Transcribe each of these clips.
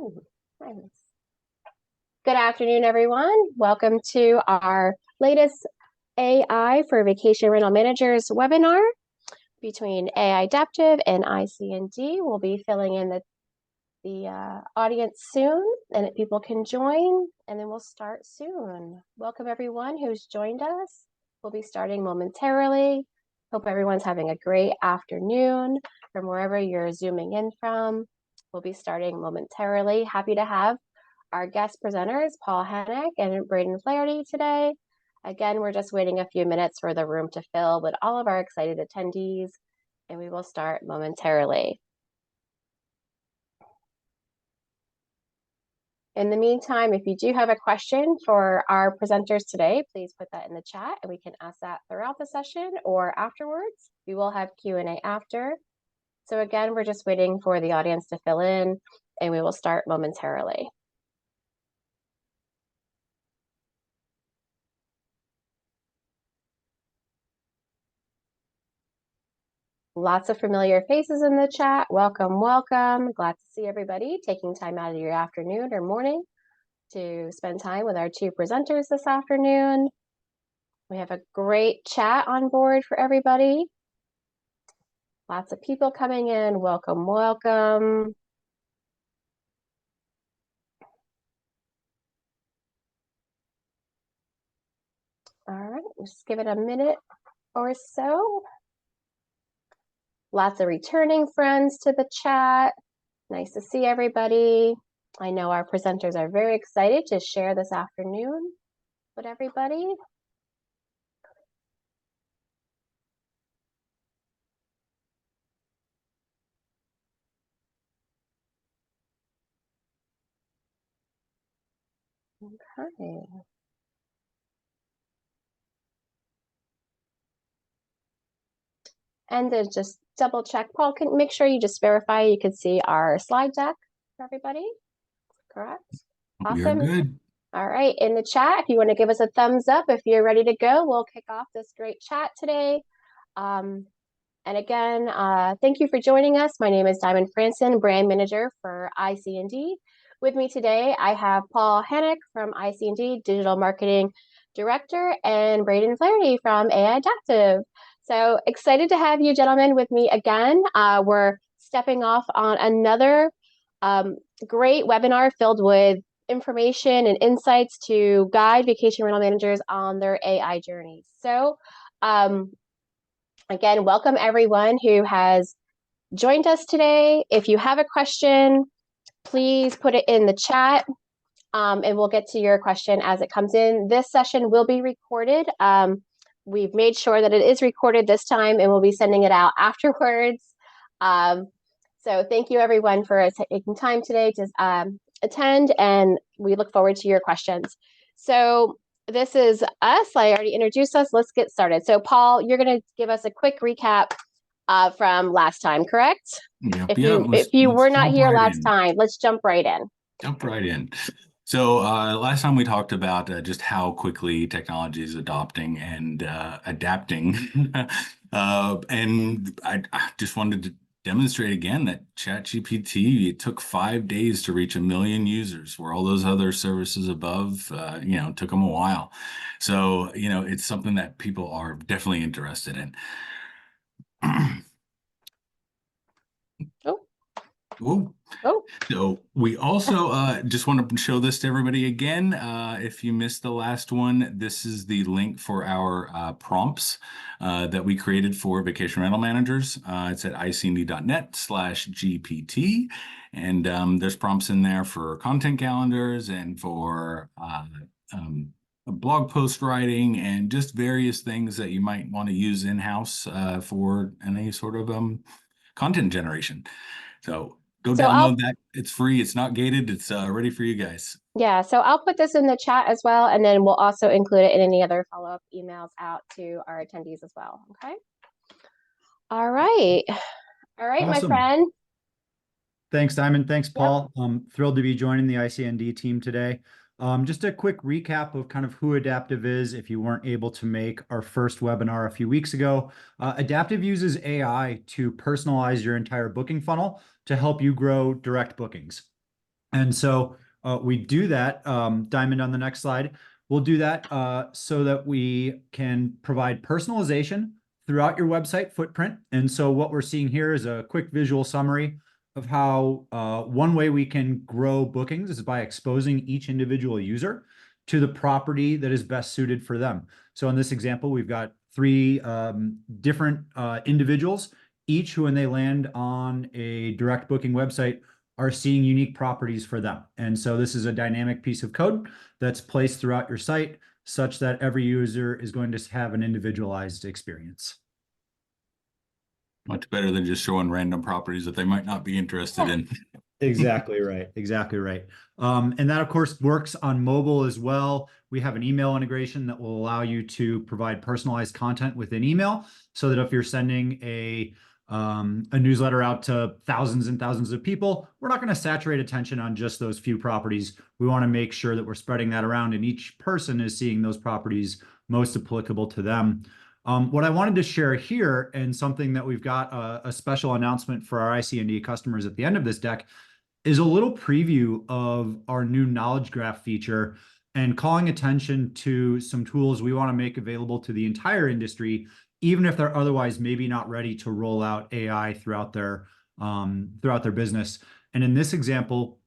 Oh, nice. Good afternoon, everyone. Welcome to our latest AI for Vacation Rental Managers webinar between Aidaptive and ICND. We'll be filling in the audience soon, and people can join, and then we'll start soon. Welcome, everyone who's joined us. We'll be starting momentarily. Hope everyone's having a great afternoon from wherever you're zooming in from. We'll be starting momentarily. Happy to have our guest presenters, Paul Hennick and Braden Flaherty today. Again, we're just waiting a few minutes for the room to fill with all of our excited attendees, and we will start momentarily. In the meantime, if you do have a question for our presenters today, please put that in the chat and we can ask that throughout the session or afterwards. We will have Q&A after. So again, we're just waiting for the audience to fill in and we will start momentarily. Lots of familiar faces in the chat. Welcome, welcome. Glad to see everybody taking time out of your afternoon or morning to spend time with our two presenters this afternoon. We have a great chat on board for everybody. Lots of people coming in. Welcome, welcome. All right, just give it a minute or so. Lots of returning friends to the chat. Nice to see everybody. I know our presenters are very excited to share this afternoon with everybody. Okay. And then just double check, Paul, can make sure you just verify you can see our slide deck for everybody. Correct? Awesome. You're good. All right, in the chat, if you want to give us a thumbs up, if you're ready to go, we'll kick off this great chat today. And again, thank you for joining us. My name is Diamond Franson, Brand Manager for ICND. With me today, I have Paul Hennick from ICND, Digital Marketing Director, and Braden Flaherty from Aidaptive. So excited to have you gentlemen with me again. We're stepping off on another great webinar filled with information and insights to guide vacation rental managers on their AI journeys. So again, welcome everyone who has joined us today. If you have a question, please put it in the chat and we'll get to your question as it comes in. This session will be recorded. We've made sure that it is recorded this time and we'll be sending it out afterwards. So thank you everyone for taking time today to attend, and we look forward to your questions. So this is us. I already introduced us. Let's get started. So Paul, you're going to give us a quick recap from last time, correct? Yep, if you were not here last time, let's jump right in. Jump right in. So last time we talked about just how quickly technology is adopting and adapting. And I just wanted to demonstrate again that ChatGPT, it took 5 days to reach 1 million users, where all those other services above, took them a while. So, it's something that people are definitely interested in. Oh. So we also just want to show this to everybody again. If you missed the last one, this is the link for our prompts that we created for vacation rental managers. It's at icnd.net/GPT. And there's prompts in there for content calendars and for blog post writing and just various things that you might want to use in-house for any sort of content generation. So go download that. It's free. It's not gated. It's ready for you guys. Yeah, so I'll put this in the chat as well, and then we'll also include it in any other follow-up emails out to our attendees as well. Okay. All right. Awesome. My friend. Thanks, Diamond. Thanks, Paul. Yep. I'm thrilled to be joining the ICND team today. Just a quick recap of kind of who Aidaptive is if you weren't able to make our first webinar a few weeks ago. Aidaptive uses AI to personalize your entire booking funnel to help you grow direct bookings. And so we do that, Diamond, on the next slide. We'll do that so that we can provide personalization throughout your website footprint. And so what we're seeing here is a quick visual summary of how one way we can grow bookings is by exposing each individual user to the property that is best suited for them. So in this example, we've got three different individuals, each who, when they land on a direct booking website, are seeing unique properties for them. And so this is a dynamic piece of code that's placed throughout your site such that every user is going to have an individualized experience. Much better than just showing random properties that they might not be interested in. Exactly right. Exactly right. And that, of course, works on mobile as well. We have an email integration that will allow you to provide personalized content within email so that if you're sending a newsletter out to thousands and thousands of people, we're not going to saturate attention on just those few properties. We want to make sure that we're spreading that around and each person is seeing those properties most applicable to them. What I wanted to share here, and something that we've got a special announcement for our ICND customers at the end of this deck, is a little preview of our new knowledge graph feature and calling attention to some tools we want to make available to the entire industry, even if they're otherwise maybe not ready to roll out AI throughout their business. And in this example,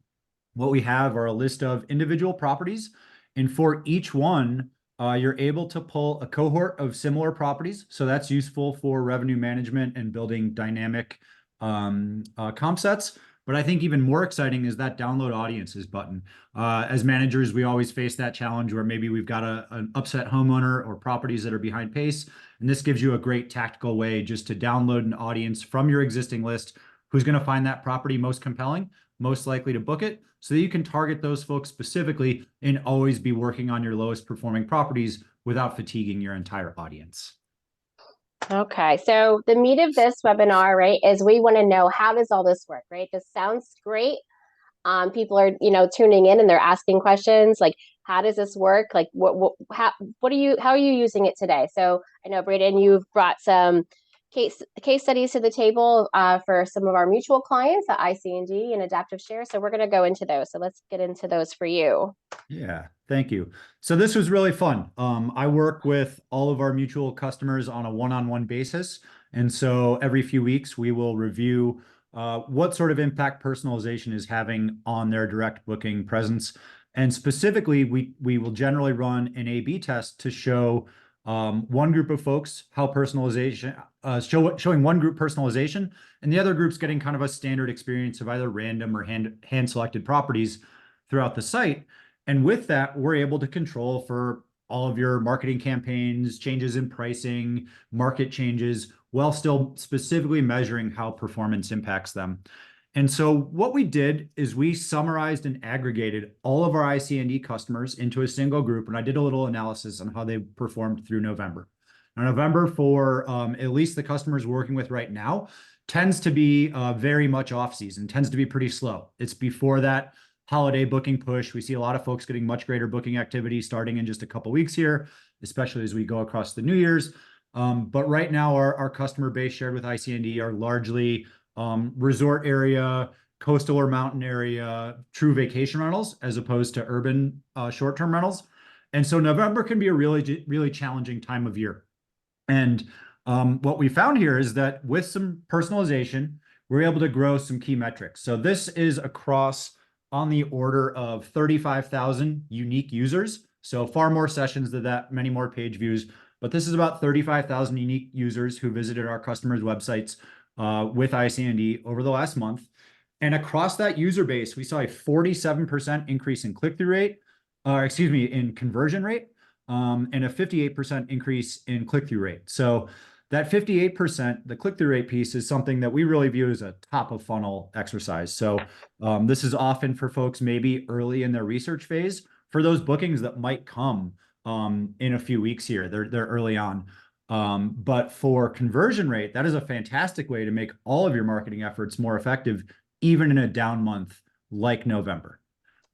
what we have are a list of individual properties, and for each one, you're able to pull a cohort of similar properties. So that's useful for revenue management and building dynamic comp sets. But I think even more exciting is that download audiences button. As managers, we always face that challenge where maybe we've got an upset homeowner or properties that are behind pace. And this gives you a great tactical way just to download an audience from your existing list who's going to find that property most compelling, most likely to book it, so that you can target those folks specifically and always be working on your lowest performing properties without fatiguing your entire audience. Okay, so the meat of this webinar, right, is we want to know, how does all this work, right? This sounds great. People are, tuning in and they're asking questions like, how does this work? Like, how are you using it today? So I know, Braden, you've brought some case studies to the table for some of our mutual clients at ICND and Adaptive Share. So we're going to go into those. So let's get into those for you. Yeah, thank you. So this was really fun. I work with all of our mutual customers on a one-on-one basis. And so every few weeks, we will review what sort of impact personalization is having on their direct booking presence. And specifically, we will generally run an A/B test to show one group of folks how personalization, showing one group personalization, and the other group's getting kind of a standard experience of either random or hand-selected properties throughout the site. And with that, we're able to control for all of your marketing campaigns, changes in pricing, market changes, while still specifically measuring how performance impacts them. And so what we did is we summarized and aggregated all of our ICND customers into a single group, and I did a little analysis on how they performed through November. Now, November, for at least the customers we're working with right now, tends to be very much off season, tends to be pretty slow. It's before that holiday booking push. We see a lot of folks getting much greater booking activity starting in just a couple weeks here, especially as we go across the New Year's. But right now, our customer base shared with ICND are largely resort area, coastal or mountain area, true vacation rentals, as opposed to urban short-term rentals. And so November can be a really, really challenging time of year. And what we found here is that with some personalization, we're able to grow some key metrics. So this is across on the order of 35,000 unique users. So far more sessions than that, many more page views, but this is about 35,000 unique users who visited our customers' websites with ICND over the last month. And across that user base, we saw a 47% increase in click-through rate, in conversion rate, and a 58% increase in click-through rate. So that 58%, the click-through rate piece, is something that we really view as a top of funnel exercise. So this is often for folks maybe early in their research phase for those bookings that might come in a few weeks here. They're early on. But for conversion rate, that is a fantastic way to make all of your marketing efforts more effective, even in a down month like November.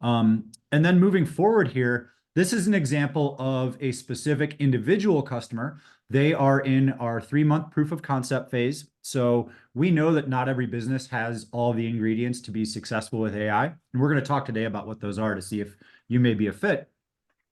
And then moving forward here, This is an example of a specific individual customer. They are in our 3-month proof of concept phase. So we know that not every business has all the ingredients to be successful with AI. And we're going to talk today about what those are to see if you may be a fit.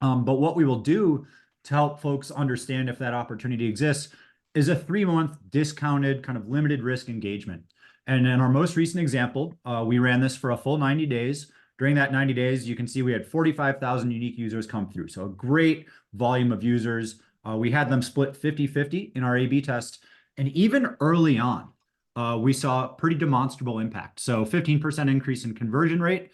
But what we will do to help folks understand if that opportunity exists is a 3-month discounted kind of limited risk engagement. And in our most recent example, we ran this for a full 90 days. During that 90 days, you can see we had 45,000 unique users come through. So a great volume of users. We had them split 50-50 in our A/B test. And even early on, we saw pretty demonstrable impact. So 15% increase in conversion rate,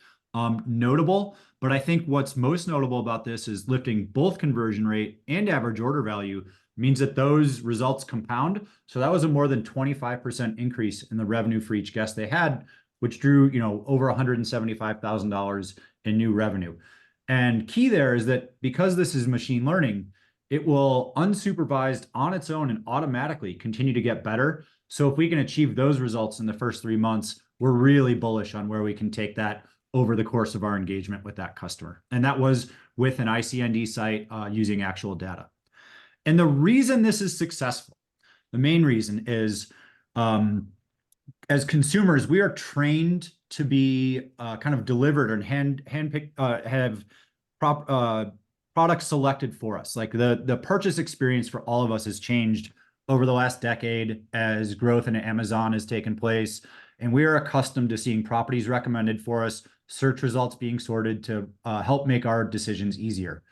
notable. But I think what's most notable about this is lifting both conversion rate and average order value means that those results compound. So that was a more than 25% increase in the revenue for each guest they had, which drew, over $175,000 in new revenue. And key there is that because this is machine learning, it will unsupervised on its own and automatically continue to get better. So if we can achieve those results in the first 3 months, we're really bullish on where we can take that over the course of our engagement with that customer. And that was with an ICND site using actual data. And the reason this is successful, the main reason is as consumers, we are trained to be kind of delivered and handpicked, have products selected for us. Like the purchase experience for all of us has changed over the last decade as growth in Amazon has taken place. And we are accustomed to seeing properties recommended for us, search results being sorted to help make our decisions easier.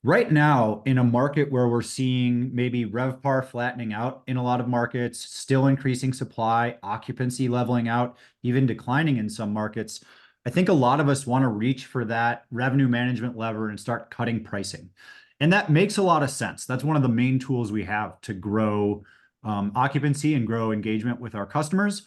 Right now, in a market where we're seeing maybe RevPAR flattening out in a lot of markets, still increasing supply, occupancy leveling out, even declining in some markets, I think a lot of us want to reach for that revenue management lever and start cutting pricing. And that makes a lot of sense. That's one of the main tools we have to grow occupancy and grow engagement with our customers.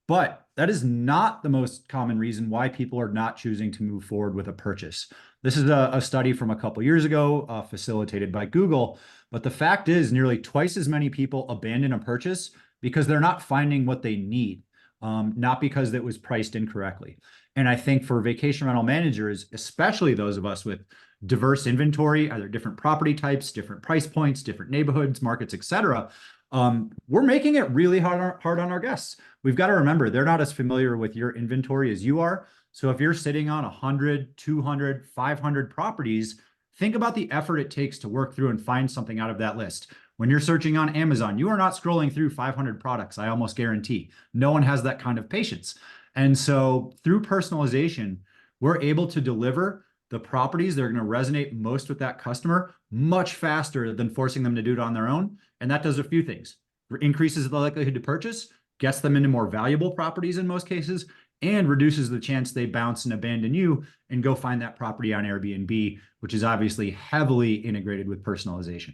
But that is not the most common reason why people are not choosing to move forward with a purchase. This is a study from a couple years ago, facilitated by Google. But the fact is, nearly twice as many people abandon a purchase because they're not finding what they need, not because it was priced incorrectly. And I think for vacation rental managers, especially those of us with diverse inventory, either different property types, different price points, different neighborhoods, markets, et cetera, we're making it really hard on our guests. We've got to remember, they're not as familiar with your inventory as you are. So if you're sitting on 100, 200, 500 properties, think about the effort it takes to work through and find something out of that list. When you're searching on Amazon, you are not scrolling through 500 products, I almost guarantee. No one has that kind of patience. And so through personalization, we're able to deliver the properties that are going to resonate most with that customer much faster than forcing them to do it on their own. And that does a few things. It increases the likelihood to purchase, gets them into more valuable properties in most cases, and reduces the chance they bounce and abandon you and go find that property on Airbnb, which is obviously heavily integrated with personalization.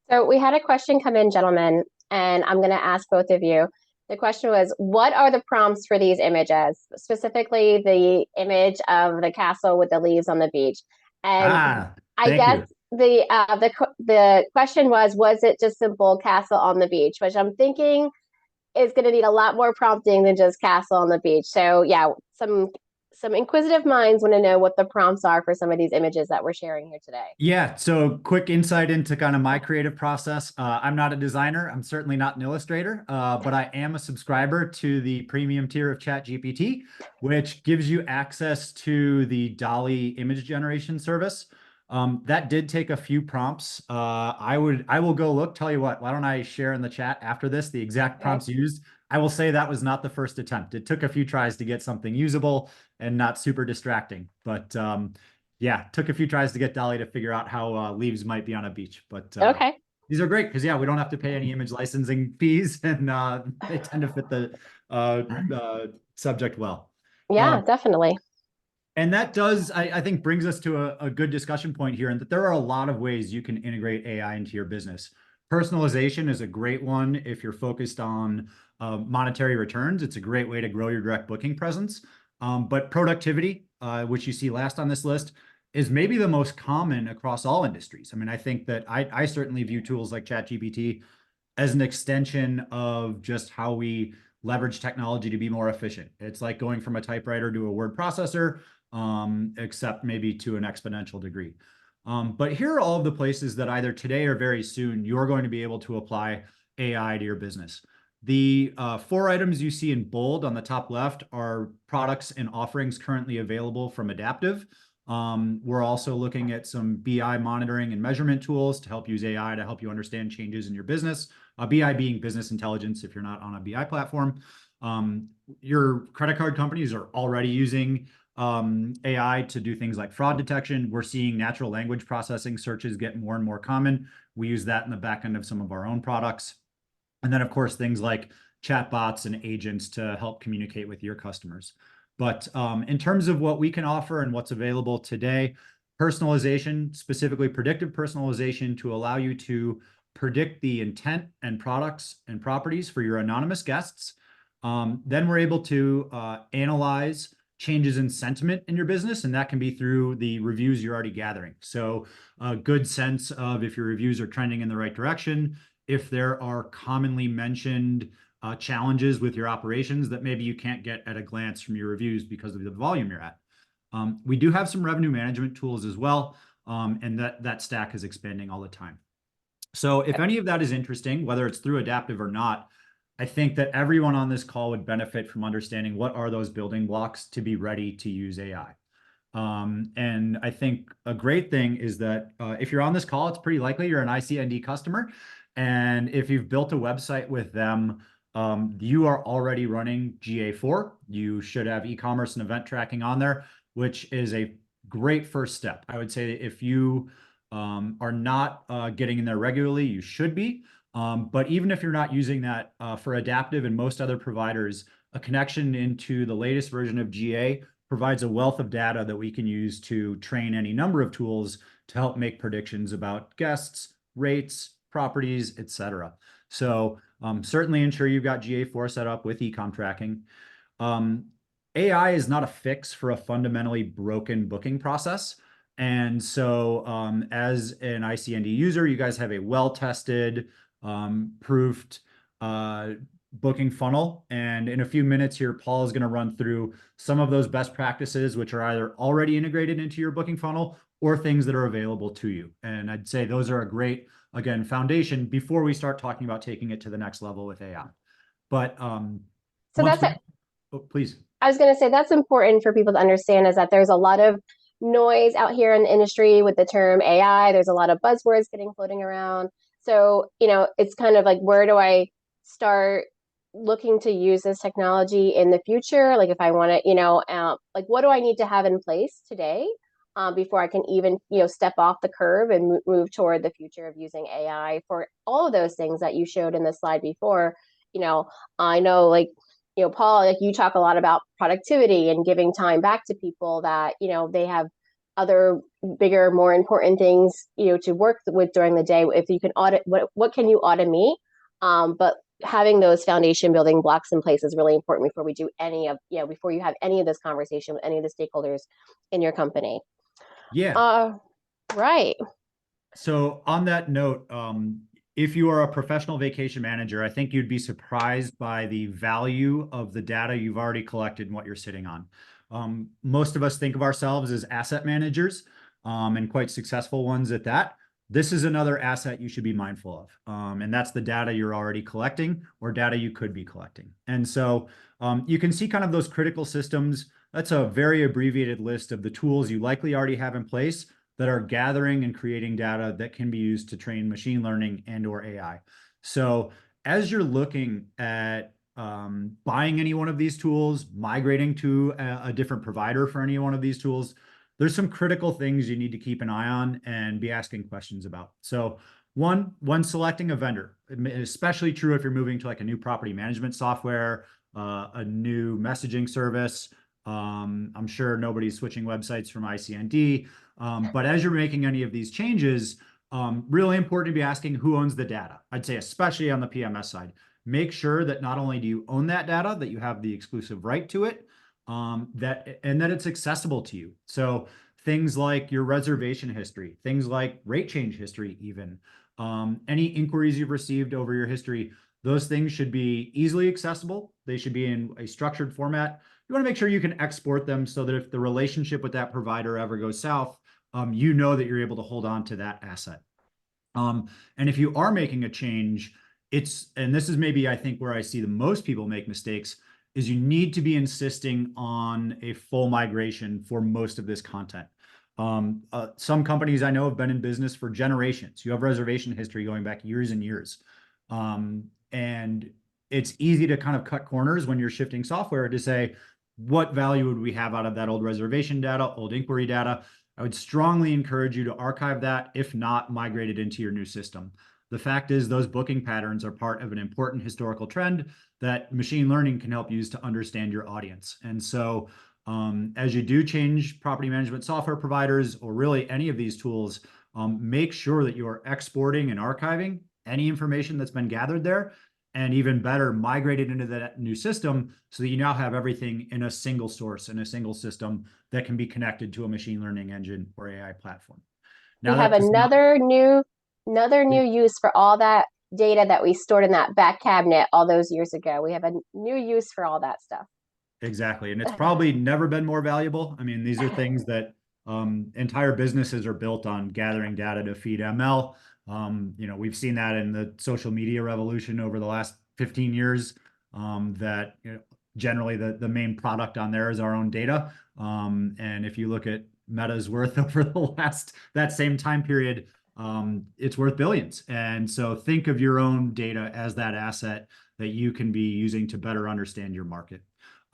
So we had a question come in, gentlemen, and I'm going to ask both of you. The question was, what are the prompts for these images, specifically the image of the castle with the leaves on the beach? And I guess the question was it just simple castle on the beach, which I'm thinking is going to need a lot more prompting than just castle on the beach. So yeah, some inquisitive minds want to know what the prompts are for some of these images that we're sharing here today. Yeah, so quick insight into kind of my creative process. I'm not a designer. I'm certainly not an illustrator, but I am a subscriber to the premium tier of ChatGPT, which gives you access to the DALL-E image generation service. That did take a few prompts. I will go look. Tell you what, why don't I share in the chat after this the exact prompts used? I will say that was not the first attempt. It took a few tries to get something usable and not super distracting. But yeah, took a few tries to get DALL-E to figure out how leaves might be on a beach. But okay, these are great because, yeah, we don't have to pay any image licensing fees, and they tend to fit the subject well. Yeah, definitely. And that does, I think, brings us to a good discussion point here, and that there are a lot of ways you can integrate AI into your business. Personalization is a great one if you're focused on monetary returns. It's a great way to grow your direct booking presence. But productivity, which you see last on this list, is maybe the most common across all industries. I mean, I think that I certainly view tools like ChatGPT as an extension of just how we leverage technology to be more efficient. It's like going from a typewriter to a word processor, except maybe to an exponential degree. But here are all of the places that either today or very soon you're going to be able to apply AI to your business. The 4 items you see in bold on the top left are products and offerings currently available from Aidaptive. We're also looking at some BI monitoring and measurement tools to help use AI to help you understand changes in your business. BI being business intelligence if you're not on a BI platform. Your credit card companies are already using AI to do things like fraud detection. We're seeing natural language processing searches get more and more common. We use that in the back end of some of our own products. And then, of course, things like chatbots and agents to help communicate with your customers. But in terms of what we can offer and what's available today, personalization, specifically predictive personalization to allow you to predict the intent and products and properties for your anonymous guests. Then we're able to analyze changes in sentiment in your business, and that can be through the reviews you're already gathering. So a good sense of if your reviews are trending in the right direction, if there are commonly mentioned challenges with your operations that maybe you can't get at a glance from your reviews because of the volume you're at. We do have some revenue management tools as well, and that stack is expanding all the time. So if any of that is interesting, whether it's through Aidaptive or not, I think that everyone on this call would benefit from understanding what are those building blocks to be ready to use AI. And I think a great thing is that if you're on this call, it's pretty likely you're an ICND customer. And if you've built a website with them, you are already running GA4. You should have e-commerce and event tracking on there, which is a great first step. I would say if you are not getting in there regularly, you should be. But even if you're not using that for Aidaptive and most other providers, a connection into the latest version of GA provides a wealth of data that we can use to train any number of tools to help make predictions about guests, rates, properties, etc. So certainly ensure you've got GA4 set up with e-com tracking. AI is not a fix for a fundamentally broken booking process. And so as an ICND user, you guys have a well-tested, proofed booking funnel. And in a few minutes here, Paul is going to run through some of those best practices, which are either already integrated into your booking funnel or things that are available to you. And I'd say those are a great, again, foundation before we start talking about taking it to the next level with AI. But so that's it. Oh, please. I was going to say that's important for people to understand is that there's a lot of noise out here in the industry with the term AI. There's a lot of buzzwords getting floating around. So, it's kind of like, where do I start looking to use this technology in the future? Like if I want to, like what do I need to have in place today before I can even, step off the curve and move toward the future of using AI for all of those things that you showed in the slide before. I know like, Paul, like you talk a lot about productivity and giving time back to people that, they have other bigger, more important things, to work with during the day. If you can audit, what can you automate? But having those foundation building blocks in place is really important before we do before you have any of this conversation with any of the stakeholders in your company. Yeah. Right. So on that note, if you are a professional vacation manager, I think you'd be surprised by the value of the data you've already collected and what you're sitting on. Most of us think of ourselves as asset managers and quite successful ones at that. This is another asset you should be mindful of. And that's the data you're already collecting or data you could be collecting. And so you can see kind of those critical systems. That's a very abbreviated list of the tools you likely already have in place that are gathering and creating data that can be used to train machine learning and or AI. So as you're looking at buying any one of these tools, migrating to a different provider for any one of these tools, there's some critical things you need to keep an eye on and be asking questions about. So when selecting a vendor, especially true if you're moving to like a new property management software, a new messaging service. I'm sure nobody's switching websites from ICND, but as you're making any of these changes, really important to be asking who owns the data. I'd say especially on the PMS side. Make sure that not only do you own that data, that you have the exclusive right to it, that it's accessible to you. So things like your reservation history, things like rate change history, even any inquiries you've received over your history, those things should be easily accessible. They should be in a structured format. You want to make sure you can export them so that if the relationship with that provider ever goes south, you know that you're able to hold on to that asset. And if you are making a change, and this is maybe I think where I see the most people make mistakes, is you need to be insisting on a full migration for most of this content. Some companies I know have been in business for generations. You have reservation history going back years and years. And it's easy to kind of cut corners when you're shifting software to say, what value would we have out of that old reservation data, old inquiry data? I would strongly encourage you to archive that, if not migrate it into your new system. The fact is those booking patterns are part of an important historical trend that machine learning can help use to understand your audience. And so as you do change property management software providers, or really any of these tools, make sure that you are exporting and archiving any information that's been gathered there, and even better, migrate it into that new system so that you now have everything in a single source, in a single system that can be connected to a machine learning engine or AI platform. Now, we have another new use for all that data that we stored in that back cabinet all those years ago. We have a new use for all that stuff. Exactly. And it's probably never been more valuable. I mean, these are things that entire businesses are built on gathering data to feed ML. We've seen that in the social media revolution over the last 15 years, that generally the main product on there is our own data. And if you look at Meta's worth over that same time period, it's worth billions. And so think of your own data as that asset that you can be using to better understand your market.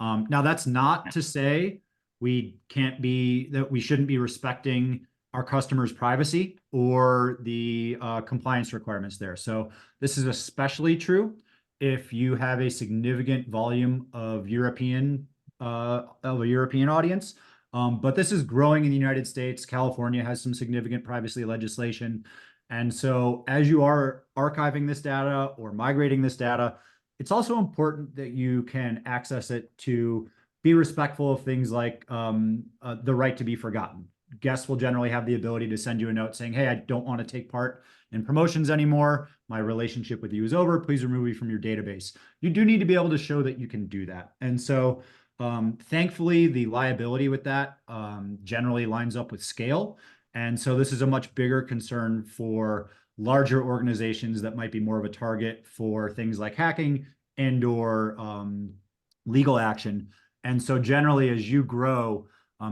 Now, that's not to say we shouldn't be respecting our customers' privacy or the compliance requirements there. So this is especially true if you have a significant volume of a European audience. But this is growing in the United States. California has some significant privacy legislation. And so as you are archiving this data or migrating this data, it's also important that you can access it to be respectful of things like the right to be forgotten. Guests will generally have the ability to send you a note saying, hey, I don't want to take part in promotions anymore. My relationship with you is over. Please remove me from your database. You do need to be able to show that you can do that. And so thankfully, the liability with that generally lines up with scale. And so this is a much bigger concern for larger organizations that might be more of a target for things like hacking and or legal action. And so generally, as you grow,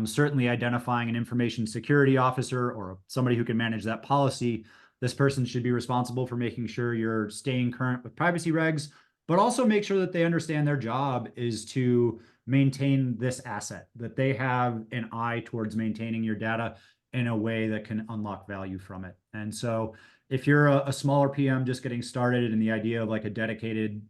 certainly identifying an information security officer or somebody who can manage that policy, this person should be responsible for making sure you're staying current with privacy regs, but also make sure that they understand their job is to maintain this asset, that they have an eye towards maintaining your data in a way that can unlock value from it. And so if you're a smaller PM just getting started and the idea of like a dedicated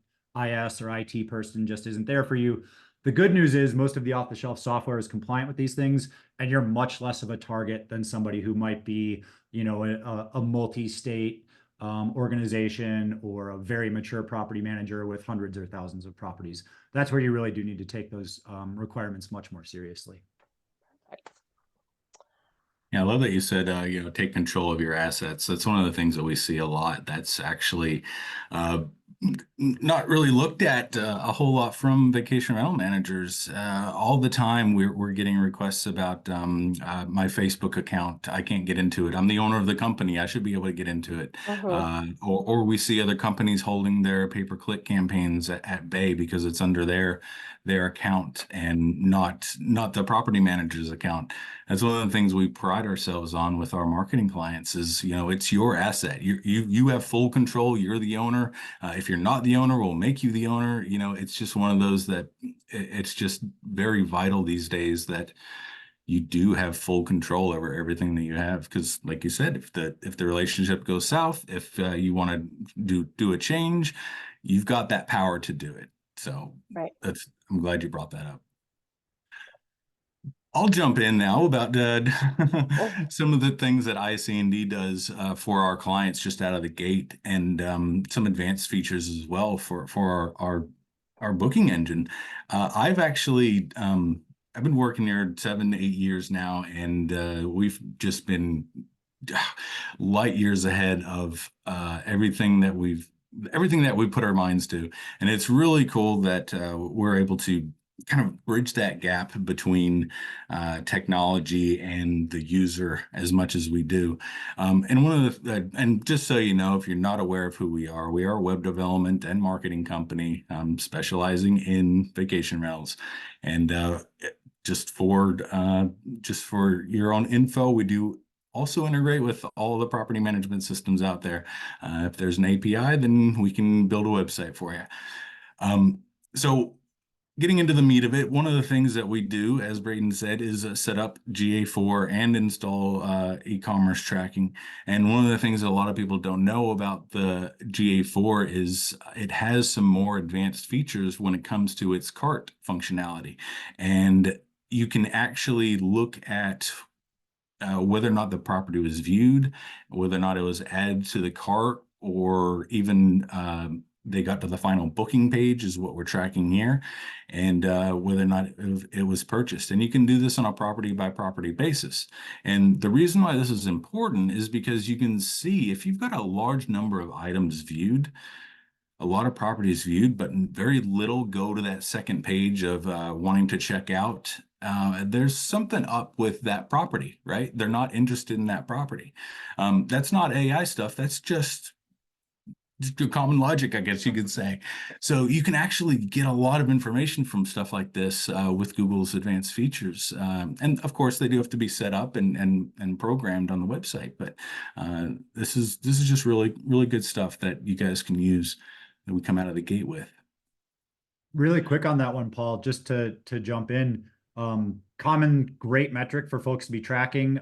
IS or IT person just isn't there for you, the good news is most of the off-the-shelf software is compliant with these things, and you're much less of a target than somebody who might be, a multi-state organization or a very mature property manager with hundreds or thousands of properties. That's where you really do need to take those requirements much more seriously. Yeah, I love that you said, take control of your assets. That's one of the things that we see a lot. That's actually not really looked at a whole lot from vacation rental managers. All the time we're getting requests about my Facebook account. I can't get into it. I'm the owner of the company. I should be able to get into it. Or we see other companies holding their pay-per-click campaigns at bay because it's under their account and not the property manager's account. That's one of the things we pride ourselves on with our marketing clients is, it's your asset. You have full control. You're the owner. If you're not the owner, we'll make you the owner. It's just one of those that it's just very vital these days that you do have full control over everything that you have. Because like you said, if the relationship goes south, if you want to do a change, you've got that power to do it. So right. I'm glad you brought that up. I'll jump in now about some of the things that ICND does for our clients just out of the gate, and some advanced features as well for our booking engine. I've actually I've been working here 7 to 8 years now, and we've just been light years ahead of everything that we put our minds to, and it's really cool that we're able to kind of bridge that gap between technology and the user as much as we do. And one of the, and just so you know, if you're not aware of who we are a web development and marketing company specializing in vacation rentals. And just for your own info, we do also integrate with all the property management systems out there. If there's an API, then we can build a website for you. So getting into the meat of it, one of the things that we do, as Braden said, is set up GA4 and install e-commerce tracking. And one of the things that a lot of people don't know about the GA4 is it has some more advanced features when it comes to its cart functionality. And you can actually look at whether or not the property was viewed, whether or not it was added to the cart, or even they got to the final booking page is what we're tracking here, and whether or not it was purchased. And you can do this on a property by property basis. And the reason why this is important is because you can see if you've got a large number of items viewed, a lot of properties viewed, but very little go to that second page of wanting to check out. There's something up with that property, right? They're not interested in that property. That's not AI stuff. That's just common logic, I guess you could say. So you can actually get a lot of information from stuff like this with Google's advanced features. And of course, they do have to be set up and programmed on the website. But this is just really, really good stuff that you guys can use that we come out of the gate with. Really quick on that one, Paul, just to jump in. Common great metric for folks to be tracking.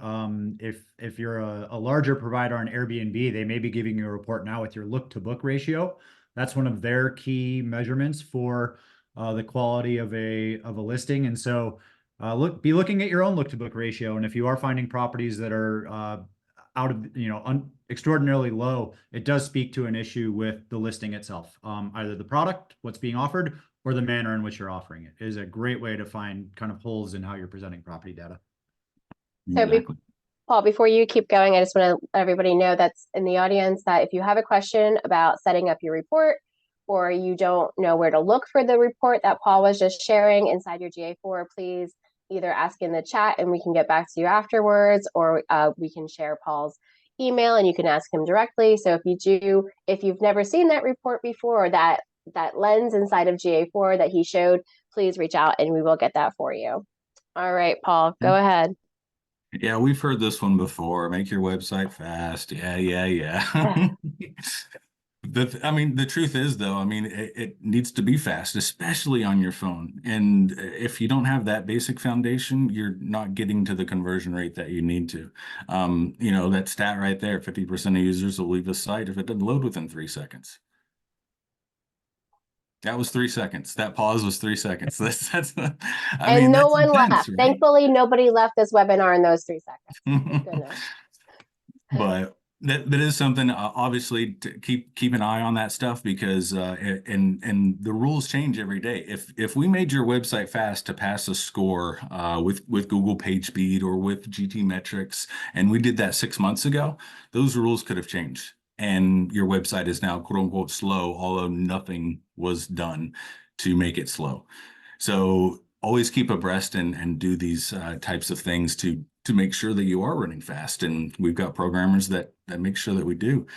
If you're a larger provider on Airbnb, they may be giving you a report now with your look to book ratio. That's one of their key measurements for the quality of a listing. And so be looking at your own look to book ratio. And if you are finding properties that are out of, extraordinarily low, it does speak to an issue with the listing itself. Either the product, what's being offered, or the manner in which you're offering it is a great way to find kind of holes in how you're presenting property data. So, Paul, before you keep going, I just want to let everybody know that's in the audience that if you have a question about setting up your report, or you don't know where to look for the report that Paul was just sharing inside your GA4, please either ask in the chat and we can get back to you afterwards, or we can share Paul's email and you can ask him directly. So if you've never seen that report before, or that lens inside of GA4 that he showed, please reach out and we will get that for you. All right, Paul, go ahead. Yeah, we've heard this one before. Make your website fast. Yeah. The truth is, though, it needs to be fast, especially on your phone. And if you don't have that basic foundation, you're not getting to the conversion rate that you need to. That stat right there, 50% of users will leave the site if it doesn't load within 3 seconds. That was 3 seconds. That pause was 3 seconds. And no one intense, left. right? Thankfully, nobody left this webinar in those 3 seconds. Thank goodness. But that is something, obviously, to keep an eye on that stuff, because and the rules change every day. If we made your website fast to pass a score with Google PageSpeed or with GTmetrix, and we did that 6 months ago, those rules could have changed, and your website is now quote unquote slow, although nothing was done to make it slow. So always keep abreast and do these types of things to make sure that you are running fast. And we've got programmers that make sure that we do.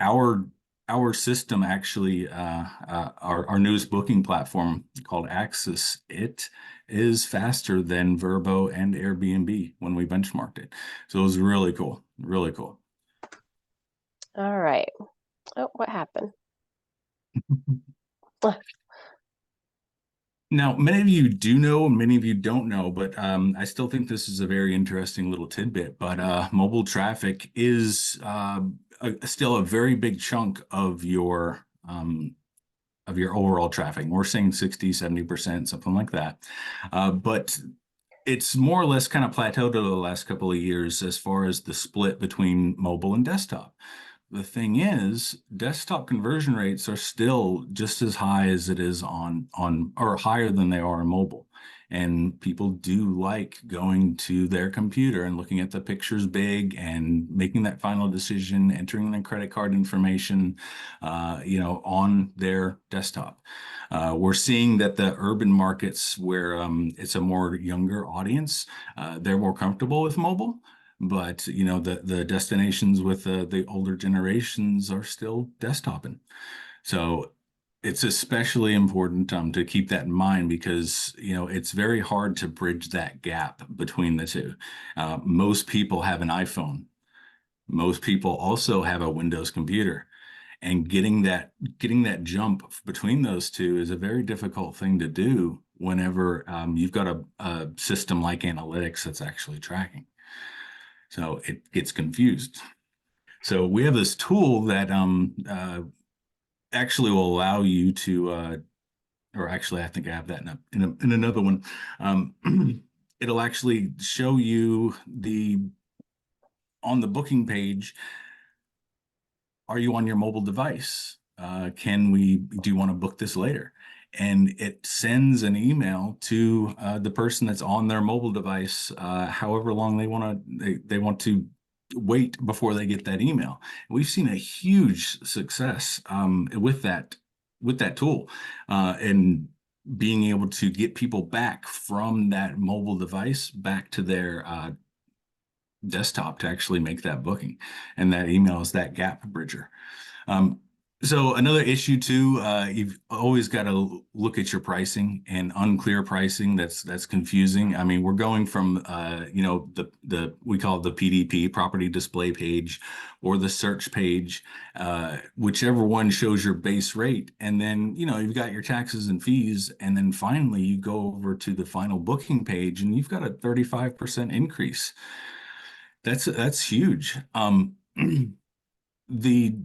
Our system actually, our newest booking platform called Axis, it is faster than Vrbo and Airbnb when we benchmarked it. So it was really cool, really cool. All right. Oh, what happened? Now, many of you do know, and many of you don't know, but I still think this is a very interesting little tidbit. But mobile traffic is still a very big chunk of your overall traffic. We're saying 60, 70%, something like that. But it's more or less kind of plateaued over the last couple of years as far as the split between mobile and desktop. The thing is, desktop conversion rates are still just as high as it is on or higher than they are on mobile. And people do like going to their computer and looking at the pictures big and making that final decision, entering their credit card information, on their desktop. We're seeing that the urban markets where it's a more younger audience, they're more comfortable with mobile. But the destinations with the older generations are still desktoping. So it's especially important to keep that in mind because it's very hard to bridge that gap between the two. Most people have an iPhone. Most people also have a Windows computer, and getting that jump between those two is a very difficult thing to do whenever you've got a system like analytics that's actually tracking. So it gets confused. So we have this tool that actually will allow you to, or actually, I think I have that in another one. It'll actually show you on the booking page, are you on your mobile device? Do you want to book this later? And it sends an email to the person that's on their mobile device, however long they want to wait before they get that email. We've seen a huge success with that tool, and being able to get people back from that mobile device back to their desktop to actually make that booking. And that email is that gap bridger. So another issue too, you've always got to look at your pricing, and unclear pricing that's confusing. I mean, we're going from we call it the PDP, property display page, or the search page, whichever one shows your base rate, and then you've got your taxes and fees, and then finally you go over to the final booking page, and you've got a 35% increase. That's huge. The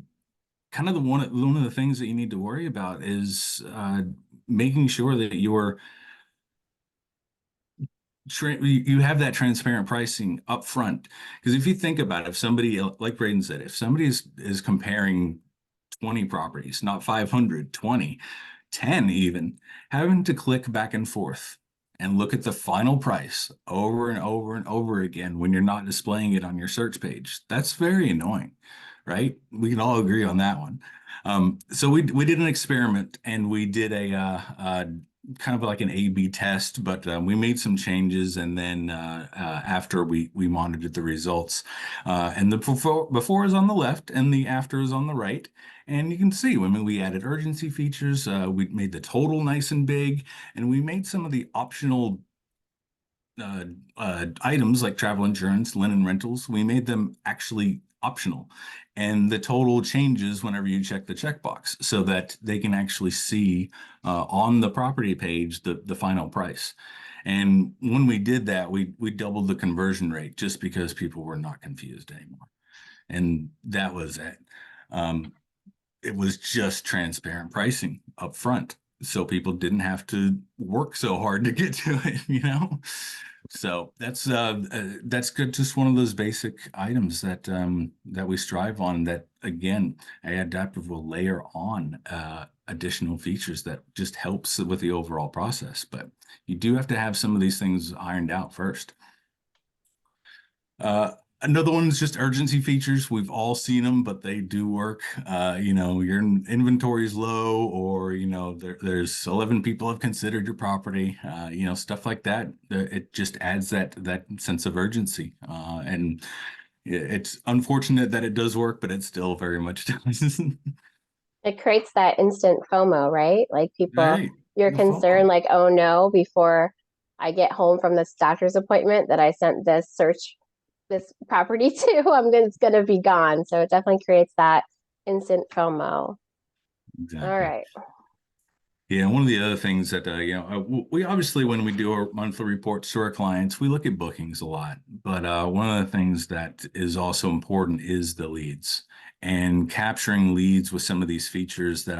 kind of one of the things that you need to worry about is making sure that you have that transparent pricing up front. Because if you think about it, if somebody, like Braden said, if somebody is comparing 20 properties, not 500, 20, 10 even, having to click back and forth and look at the final price over and over and over again when you're not displaying it on your search page, that's very annoying, right? We can all agree on that one. So we did an experiment, and we did a kind of like an A/B test, but we made some changes, and then after we monitored the results, and the before is on the left and the after is on the right. And you can see when we added urgency features, we made the total nice and big, and we made some of the optional items like travel insurance, linen rentals, we made them actually optional. And the total changes whenever you check the checkbox so that they can actually see on the property page the final price. And when we did that, we doubled the conversion rate just because people were not confused anymore. And that was it. It was just transparent pricing up front, so people didn't have to work so hard to get to it, So that's good. Just one of those basic items that we strive on, that again, Aidaptive will layer on additional features that just helps with the overall process. But you do have to have some of these things ironed out first. Another one is just urgency features. We've all seen them, but they do work. Your inventory is low, or there's 11 people have considered your property. Stuff like that. It just adds that sense of urgency. And it's unfortunate that it does work, but it still very much does. It creates that instant FOMO, right? Like people, Right. you're The concerned, FOMO. like, oh no, before I get home from this doctor's appointment that I sent this property to, it's gonna be gone. So it definitely creates that instant FOMO. Exactly. All right. Yeah, one of the other things that we obviously, when we do our monthly reports to our clients, we look at bookings a lot. But one of the things that is also important is the leads. and capturing leads with some of these features that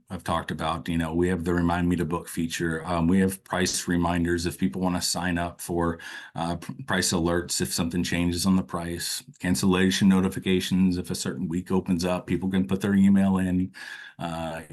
I've talked about. You know, we have the remind me to book feature. We have price reminders if people want to sign up for price alerts if something changes on the price, cancellation notifications if a certain week opens up, people can put their email in,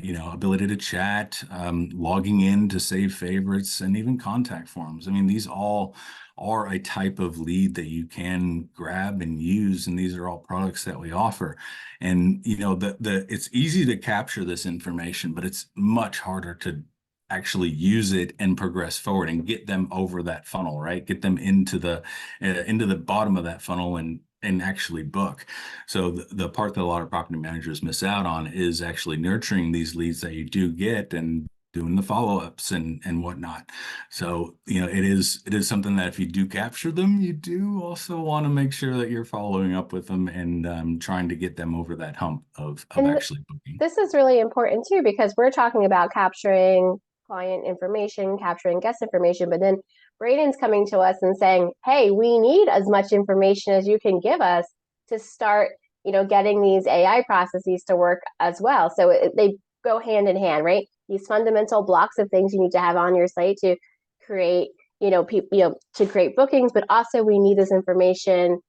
you know, ability to chat, logging in to save favorites, and even contact forms. I mean, these all are a type of lead that you can grab and use, and these are all products that we offer. And you know, it's easy to capture this information, but it's much harder to actually use it and progress forward and get them over that funnel, right? Get them into the bottom of that funnel and actually book. So the part that a lot of property managers miss out on is actually nurturing these leads that you do get and doing the follow-ups and whatnot. So, you know, it is something that if you do capture them, you do also want to make sure that you're following up with them and trying to get them over that hump of actually booking. This is really important too, because we're talking about capturing client information, capturing guest information, but then Braden's coming to us and saying, hey, we need as much information as you can give us to start, you know, getting these AI processes to work as well. So they go hand in hand, right? These fundamental blocks of things you need to have on your site to create, to create bookings, but also we need this information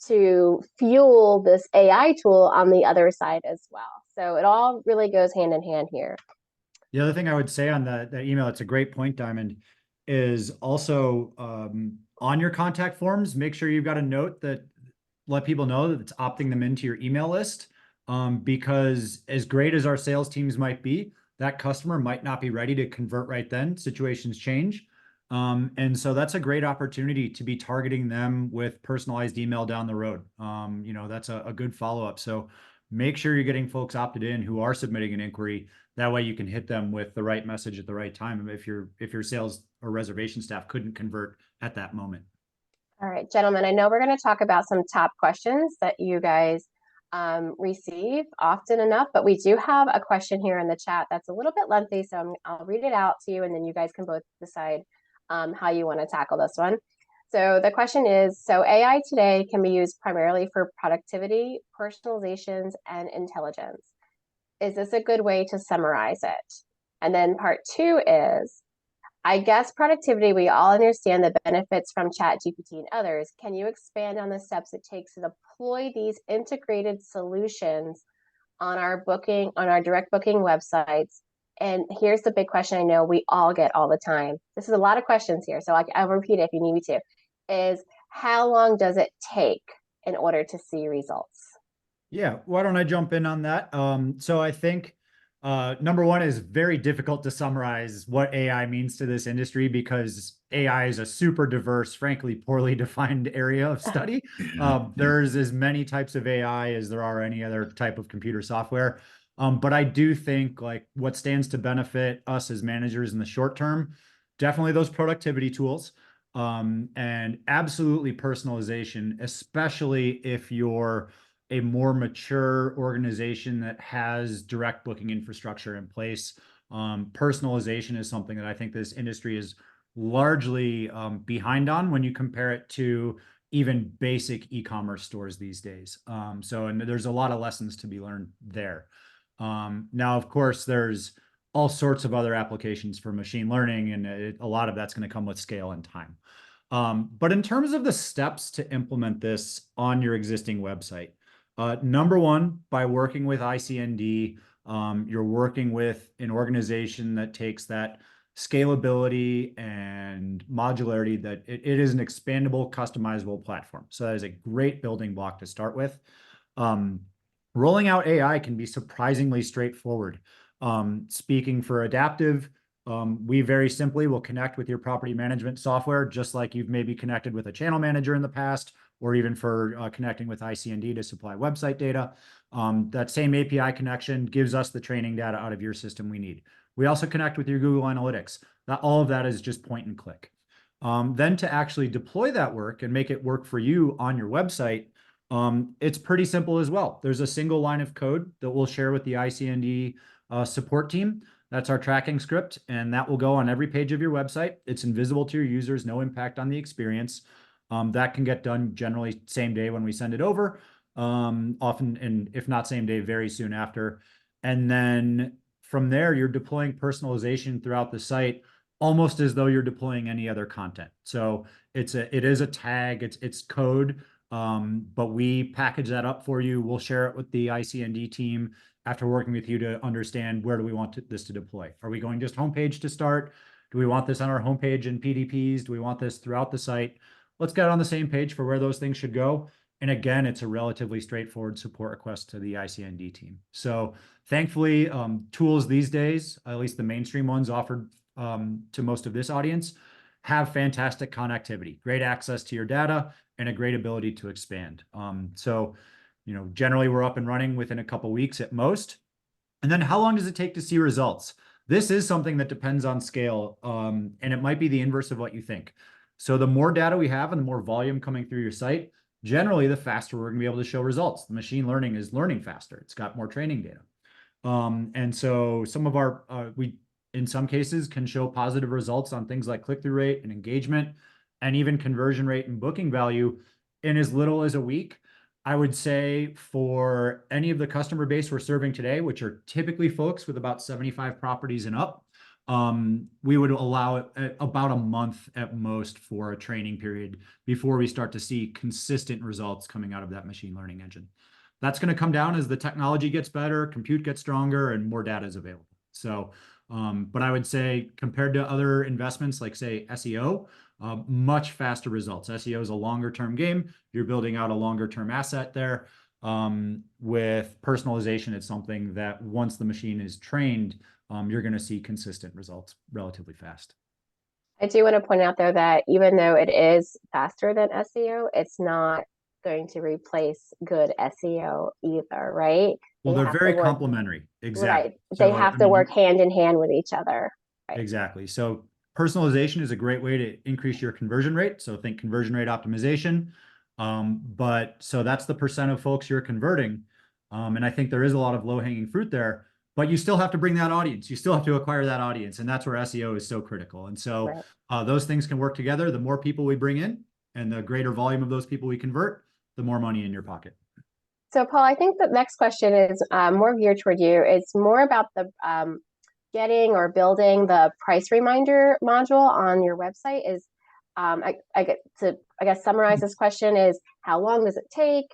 to fuel this AI tool on the other side as well. So it all really goes hand in hand here. The other thing I would say on that email, it's a great point, Diamond, is also on your contact forms, make sure you've got a note that let people know that it's opting them into your email list. Because as great as our sales teams might be, that customer might not be ready to convert right then. Situations change. And so that's a great opportunity to be targeting them with personalized email down the road. You know, that's a good follow-up. So make sure you're getting folks opted in who are submitting an inquiry. That way you can hit them with the right message at the right time if your sales or reservation staff couldn't convert at that moment. All right, gentlemen, I know we're going to talk about some top questions that you guys receive often enough, but we do have a question here in the chat that's a little bit lengthy, so I'll read it out to you, and then you guys can both decide how you want to tackle this one. So the question is, so AI today can be used primarily for productivity, personalizations, and intelligence. Is this a good way to summarize it? And then part two is, I guess productivity, we all understand the benefits from ChatGPT and others. Can you expand on the steps it takes to deploy these integrated solutions on our direct booking websites? And here's the big question I know we all get all the time. This is a lot of questions here, so I'll repeat it if you need me to, is how long does it take in order to see results? Yeah, why don't I jump in on that? So I think number one is very difficult to summarize what AI means to this industry because AI is a super diverse, frankly, poorly defined area of study. There's as many types of AI as there are any other type of computer software. But I do think like what stands to benefit us as managers in the short term, definitely those productivity tools, and absolutely personalization, especially if you're a more mature organization that has direct booking infrastructure in place. Personalization is something that I think this industry is largely behind on when you compare it to even basic e-commerce stores these days. And there's a lot of lessons to be learned there. Now, of course, there's all sorts of other applications for machine learning, and a lot of that's going to come with scale and time. But in terms of the steps to implement this on your existing website, number one, by working with ICND, you're working with an organization that takes that scalability and modularity, that it is an expandable, customizable platform. So that is a great building block to start with. Rolling out AI can be surprisingly straightforward. Speaking for Aidaptive, we very simply will connect with your property management software, just like you've maybe connected with a channel manager in the past, or even for connecting with ICND to supply website data. That same API connection gives us the training data out of your system we need. We also connect with your Google Analytics. All of that is just point and click. Then to actually deploy that work and make it work for you on your website, it's pretty simple as well. There's a single line of code that we'll share with the ICND support team. That's our tracking script, and that will go on every page of your website. It's invisible to your users, no impact on the experience. That can get done generally same day when we send it over. often, and if not same day, very soon after. And then from there, you're deploying personalization throughout the site, almost as though you're deploying any other content. So it is a tag, it's code, but we package that up for you. We'll share it with the ICND team after working with you to understand where do we want this to deploy. Are we going just homepage to start? Do we want this on our homepage in PDPs? Do we want this throughout the site? Let's get on the same page for where those things should go. And again, it's a relatively straightforward support request to the ICND team. So thankfully, tools these days, at least the mainstream ones offered to most of this audience, have fantastic connectivity, great access to your data, and a great ability to expand. So, generally we're up and running within a couple weeks at most. And then how long does it take to see results? This is something that depends on scale, and it might be the inverse of what you think. So the more data we have and the more volume coming through your site, generally the faster we're going to be able to show results. The machine learning is learning faster. It's got more training data. And so some of our, we, in some cases, can show positive results on things like click-through rate and engagement, and even conversion rate and booking value in as little as a week. I would say for any of the customer base we're serving today, which are typically folks with about 75 properties and up, we would allow it about a month at most for a training period before we start to see consistent results coming out of that machine learning engine. That's going to come down as the technology gets better, compute gets stronger, and more data is available. So, but I would say compared to other investments like, say, SEO, much faster results. SEO is a longer term game. You're building out a longer term asset there. With personalization, it's something that once the machine is trained, you're going to see consistent results relatively fast. I do want to point out, though, that even though it is faster than SEO, it's not going to replace good SEO either, right? Well, they're very complementary. Exactly. Right. They have to work hand in hand with each other. Right. Exactly. So personalization is a great way to increase your conversion rate. So think conversion rate optimization. But so that's the percent of folks you're converting. And I think there is a lot of low-hanging fruit there, but you still have to bring that audience. You still have to acquire that audience. And that's where SEO is so critical. And so those things can work together. The more people we bring in and the greater volume of those people we convert, the more money in your pocket. So Paul, I think the next question is more geared toward you. It's more about the getting or building the price reminder module on your website. Is I get to, I guess, summarize this question is, how long does it take?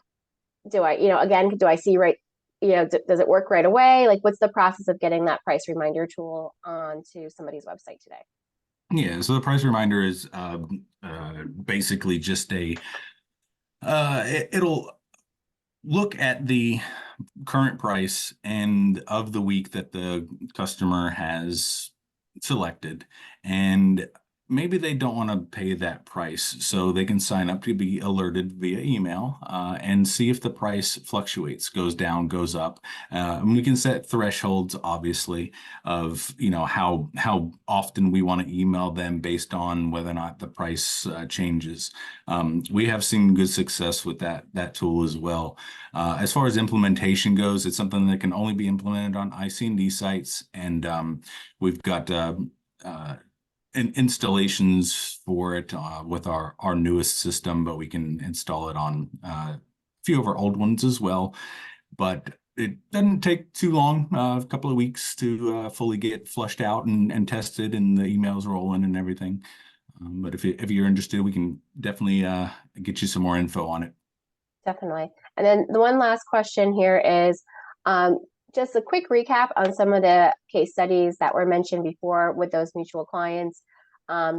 Do I, again, do I see right, does it work right away? Like, what's the process of getting that price reminder tool onto somebody's website today? Yeah, so the price reminder is basically just it'll look at the current price and of the week that the customer has selected, and maybe they don't want to pay that price, so they can sign up to be alerted via email and see if the price fluctuates, goes down, goes up. And we can set thresholds, obviously, of how often we want to email them based on whether or not the price changes. We have seen good success with that tool as well. As far as implementation goes, it's something that can only be implemented on ICND sites, and we've got installations for it with our newest system, but we can install it on a few of our old ones as well. But it doesn't take too long, a couple of weeks to fully get flushed out and tested, and the emails rolling and everything. But if you're interested, we can definitely get you some more info on it. Definitely. And then the one last question here is just a quick recap on some of the case studies that were mentioned before with those mutual clients.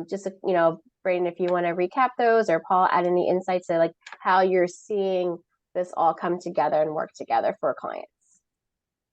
Just, Brayden, if you want to recap those, or Paul, add any insights to like how you're seeing this all come together and work together for clients.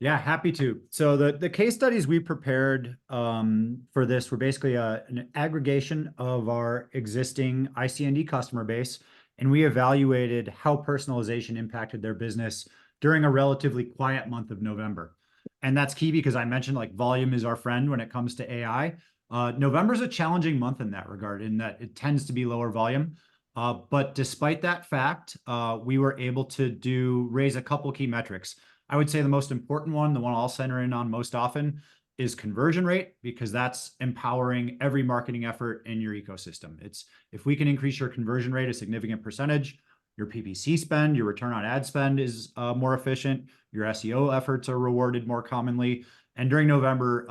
Yeah, happy to. So the case studies we prepared for this were basically an aggregation of our existing ICND customer base, and we evaluated how personalization impacted their business during a relatively quiet month of November. And that's key because I mentioned like volume is our friend when it comes to AI. November is a challenging month in that regard, in that it tends to be lower volume. But despite that fact, we were able to raise a couple key metrics. I would say the most important one, the one I'll center in on most often, is conversion rate, because that's empowering every marketing effort in your ecosystem. It's if we can increase your conversion rate a significant percentage, your PPC spend, your return on ad spend is more efficient. Your SEO efforts are rewarded more commonly. And during November,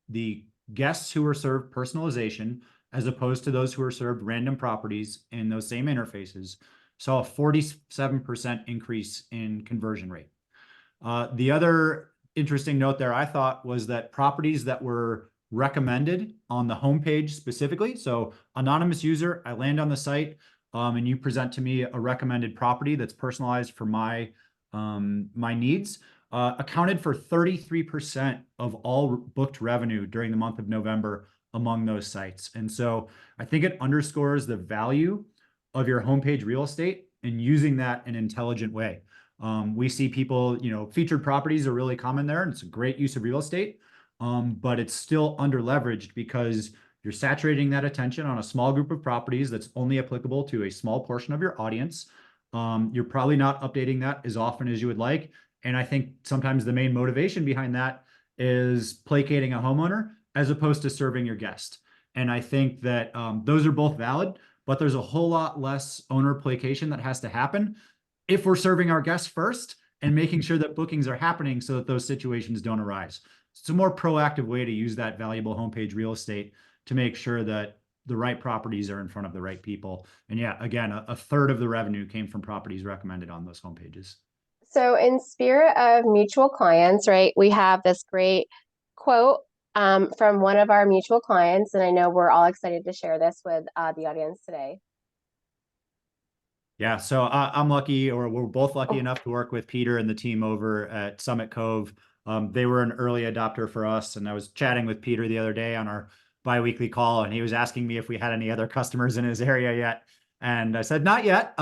the guests who were served personalization, as opposed to those who were served random properties in those same interfaces, saw a 47% increase in conversion rate. The other interesting note there, I thought, was that properties that were recommended on the homepage specifically. So anonymous user, I land on the site, and you present to me a recommended property that's personalized for my needs, accounted for 33% of all booked revenue during the month of November among those sites. And so I think it underscores the value of your homepage real estate and using that in an intelligent way. We see people, featured properties are really common there, and it's a great use of real estate, but it's still under leveraged because you're saturating that attention on a small group of properties that's only applicable to a small portion of your audience. You're probably not updating that as often as you would like. And I think sometimes the main motivation behind that is placating a homeowner as opposed to serving your guest. And I think that those are both valid, but there's a whole lot less owner placation that has to happen if we're serving our guests first and making sure that bookings are happening so that those situations don't arise. It's a more proactive way to use that valuable homepage real estate to make sure that the right properties are in front of the right people. And yeah, again, a third of the revenue came from properties recommended on those homepages. So in spirit of mutual clients, right, we have this great quote from one of our mutual clients, and I know we're all excited to share this with the audience today. Yeah, so I'm lucky, or we're both lucky enough to work with Peter and the team over at Summit Cove. They were an early adopter for us, and I was chatting with Peter the other day on our biweekly call, and he was asking me if we had any other customers in his area yet, and I said not yet.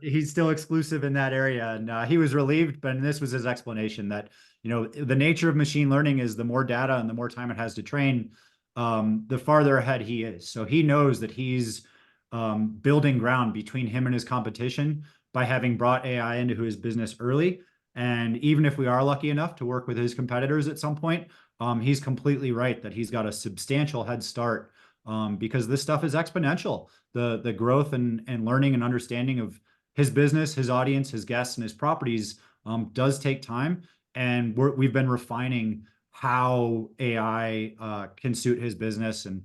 He's still exclusive in that area, and he was relieved. But this was his explanation that the nature of machine learning is the more data and the more time it has to train, the farther ahead he is. So he knows that he's building ground between him and his competition by having brought AI into his business early. And even if we are lucky enough to work with his competitors at some point, he's completely right that he's got a substantial head start because this stuff is exponential. The growth and learning and understanding of his business, his audience, his guests, and his properties does take time. And we've been refining how AI can suit his business. And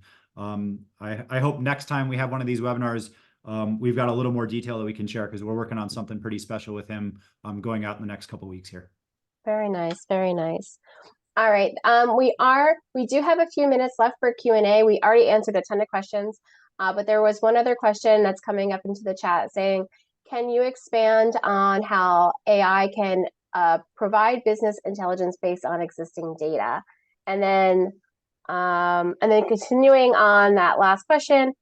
I hope next time we have one of these webinars, we've got a little more detail that we can share because we're working on something pretty special with him going out in the next couple of weeks here. Very nice, very nice. All right, we do have a few minutes left for Q&A. We already answered a ton of questions, but there was one other question that's coming up into the chat saying, can you expand on how AI can provide business intelligence based on existing data? And then continuing on that last question,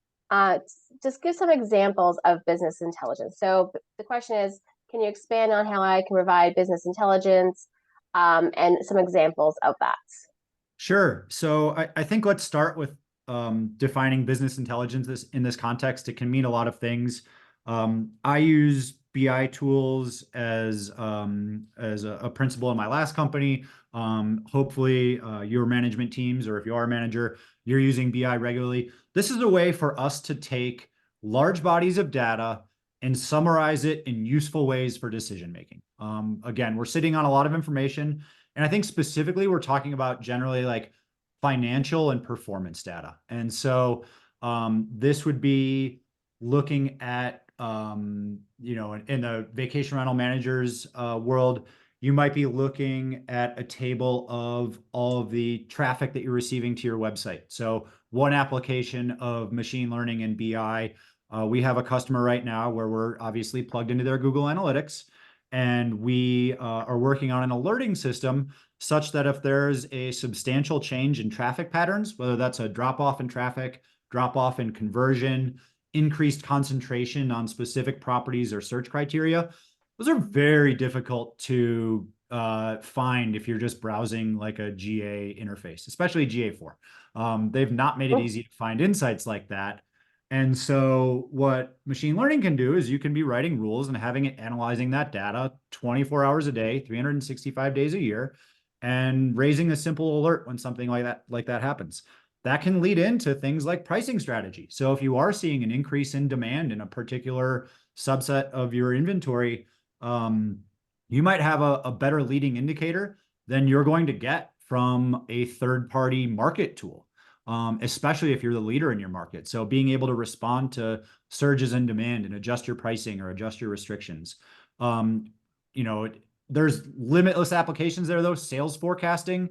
just give some examples of business intelligence. So the question is, can you expand on how I can provide business intelligence and some examples of that? Sure. So I think let's start with defining business intelligence in this context. It can mean a lot of things. I use BI tools as a principal in my last company. Hopefully your management teams, or if you are a manager, you're using BI regularly. This is a way for us to take large bodies of data and summarize it in useful ways for decision making. Again, we're sitting on a lot of information, and I think specifically we're talking about generally like financial and performance data. And so this would be looking at in the vacation rental managers world, you might be looking at a table of all of the traffic that you're receiving to your website. So one application of machine learning and BI, we have a customer right now where we're obviously plugged into their Google Analytics, and we are working on an alerting system such that if there's a substantial change in traffic patterns, whether that's a drop-off in traffic, drop-off in conversion, increased concentration on specific properties or search criteria, those are very difficult to find if you're just browsing like a GA interface, especially GA4. They've not made it easy to find insights like that. And so what machine learning can do is you can be writing rules and having it analyzing that data 24 hours a day, 365 days a year, and raising a simple alert when something like that happens. that can lead into things like pricing strategy. So if you are seeing an increase in demand in a particular subset of your inventory, you might have a better leading indicator than you're going to get from a third-party market tool, especially if you're the leader in your market. So being able to respond to surges in demand and adjust your pricing or adjust your restrictions. You know, there's limitless applications there, though. Sales forecasting.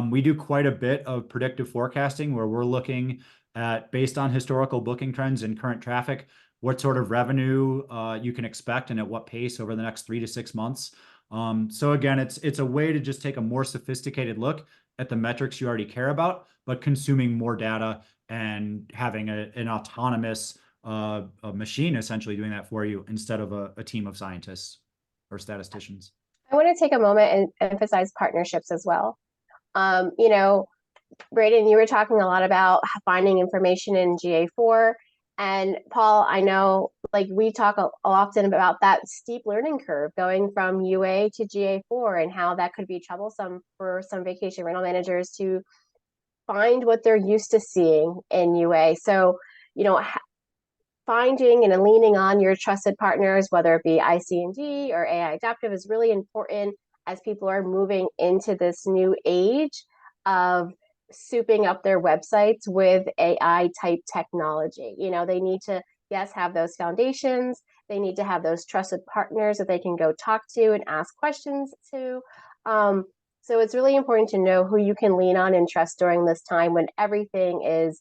We do quite a bit of predictive forecasting where we're looking at, based on historical booking trends and current traffic, what sort of revenue you can expect and at what pace over the next 3 to 6 months. So again, it's a way to just take a more sophisticated look at the metrics you already care about, but consuming more data and having an autonomous machine essentially doing that for you instead of a team of scientists or statisticians. I want to take a moment and emphasize partnerships as well. You know, Braden, you were talking a lot about finding information in GA4. And Paul, I know like we talk often about that steep learning curve going from UA to GA4 and how that could be troublesome for some vacation rental managers to find what they're used to seeing in UA. So, you know, finding and leaning on your trusted partners, whether it be ICND or AI Adaptive, is really important as people are moving into this new age of souping up their websites with AI type technology. You know, they need to, yes, have those foundations. They need to have those trusted partners that they can go talk to and ask questions to. So it's really important to know who you can lean on and trust during this time when everything is,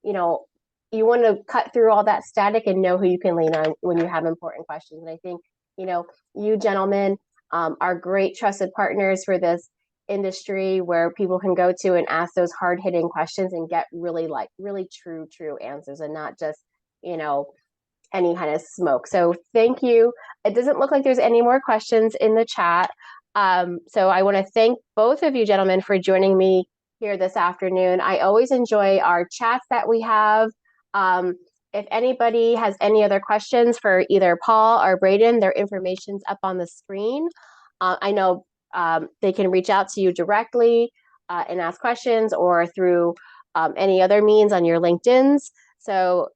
you know, you want to cut through all that static and know who you can lean on when you have important questions. And I think, you know, you gentlemen are great trusted partners for this industry where people can go to and ask those hard-hitting questions and get really true answers and not just, you know, any kind of smoke. So thank you. It doesn't look like there's any more questions in the chat. So I want to thank both of you gentlemen for joining me here this afternoon. I always enjoy our chats that we have. If anybody has any other questions for either Paul or Braden, their information's up on the screen. I know they can reach out to you directly and ask questions or through any other means on your LinkedIns. So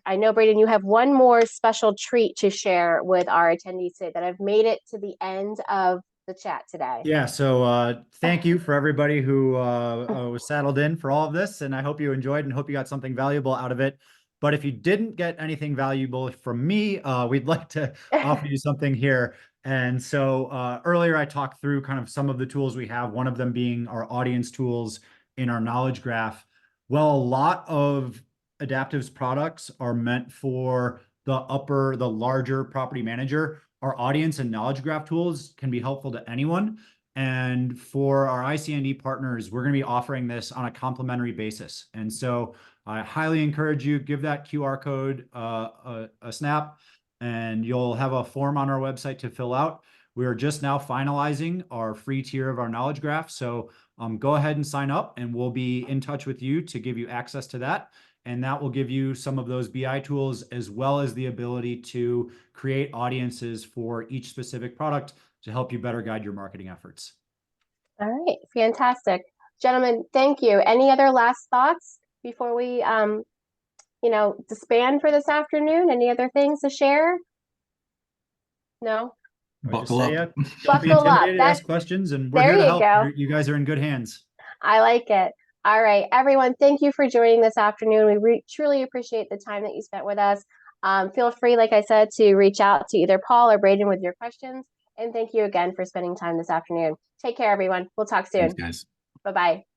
I know, Braden, you have one more special treat to share with our attendees today that have made it to the end of the chat today. Yeah, so thank you for everybody who was saddled in for all of this, and I hope you enjoyed and hope you got something valuable out of it. But if you didn't get anything valuable from me, we'd like to offer you something here. And so earlier I talked through kind of some of the tools we have, one of them being our audience tools in our knowledge graph. Well, a lot of Adaptive's products are meant for the larger property manager. Our audience and knowledge graph tools can be helpful to anyone. And for our ICND partners, we're going to be offering this on a complimentary basis. And so I highly encourage you, give that QR code a snap, and you'll have a form on our website to fill out. We are just now finalizing our free tier of our knowledge graph. So go ahead and sign up, and we'll be in touch with you to give you access to that. And that will give you some of those BI tools, as well as the ability to create audiences for each specific product to help you better guide your marketing efforts. All right, fantastic. Gentlemen, thank you. Any other last thoughts before we, you know, disband for this afternoon? Any other things to share? No? Buckle up. Buckle up. Ask questions, and we're there here to you help. go. You guys are in good hands. I like it. All right, everyone, thank you for joining this afternoon. We truly appreciate the time that you spent with us. Feel free, like I said, to reach out to either Paul or Braden with your questions. And thank you again for spending time this afternoon. Take care, everyone. We'll talk soon. Thanks, guys. Bye-bye.